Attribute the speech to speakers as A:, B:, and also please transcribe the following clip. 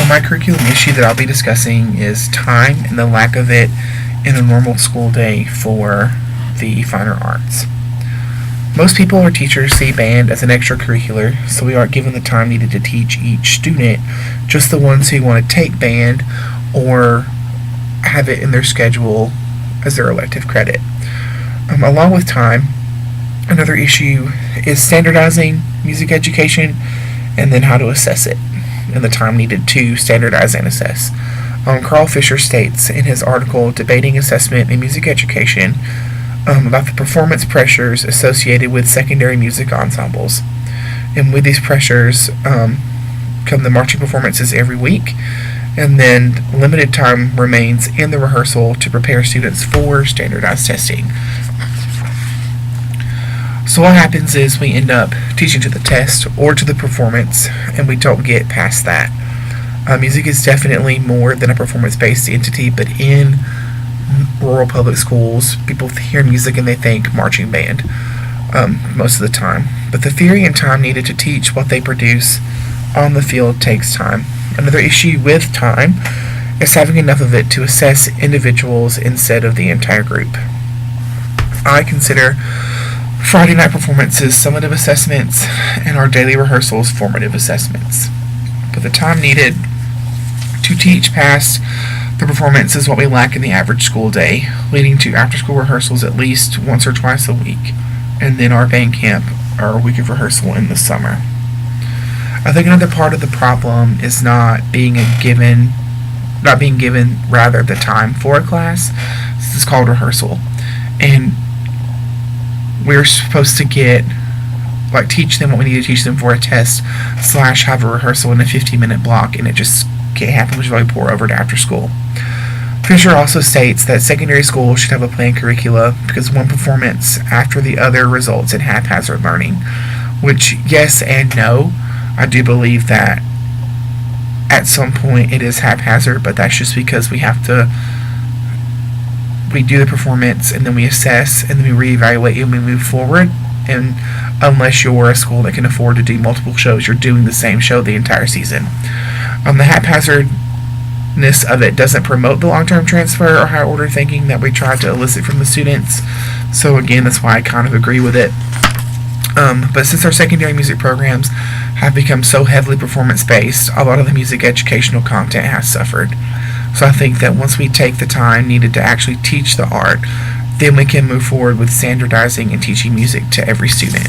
A: my curriculum issue that I'll be discussing is time and the lack of it in a normal school day for the finer arts. Most people or teachers see band as an extracurricular, so we aren't given the time needed to teach each student, just the ones who want to take band or have it in their schedule as their elective credit. Along with time, another issue is standardizing music education and then how to assess it and the time needed to standardize and assess. Carl Fisher states in his article Debating Assessment in Music Education about the performance pressures associated with secondary music ensembles. And with these pressures come the marching performances every week, and then limited time remains in the rehearsal to prepare students for standardized testing. So what happens is we end up teaching to the test or to the performance, and we don't get past that. Music is definitely more than a performance-based entity, but in rural public schools, people hear music and they think marching band most of the time. But the theory and time needed to teach what they produce on the field takes time. Another issue with time is having enough of it to assess individuals instead of the entire group. I consider Friday night performances summative assessments and our daily rehearsals formative assessments. But the time needed to teach past the performance is what we lack in the average school day, leading to after-school rehearsals at least once or twice a week, and then our band camp, our week of rehearsal in the summer. I think another part of the problem is not being given the time for a class. This is called rehearsal, and we're supposed to teach them what we need to teach them for a test / have a rehearsal in a 15-minute block, and it just can't happen, which is why we pour over to after school. Fisher also states that secondary schools should have a planned curricula because one performance after the other results in haphazard learning, which yes and no. I do believe that at some point it is haphazard, but that's just because we do the performance and then we assess and then we reevaluate and we move forward. And unless you're a school that can afford to do multiple shows, you're doing the same show the entire season. The haphazardness of it doesn't promote the long-term transfer or higher order thinking that we try to elicit from the students. So again, that's why I kind of agree with it. But since our secondary music programs have become so heavily performance-based, a lot of the music educational content has suffered. So I think that once we take the time needed to actually teach the art, then we can move forward with standardizing and teaching music to every student.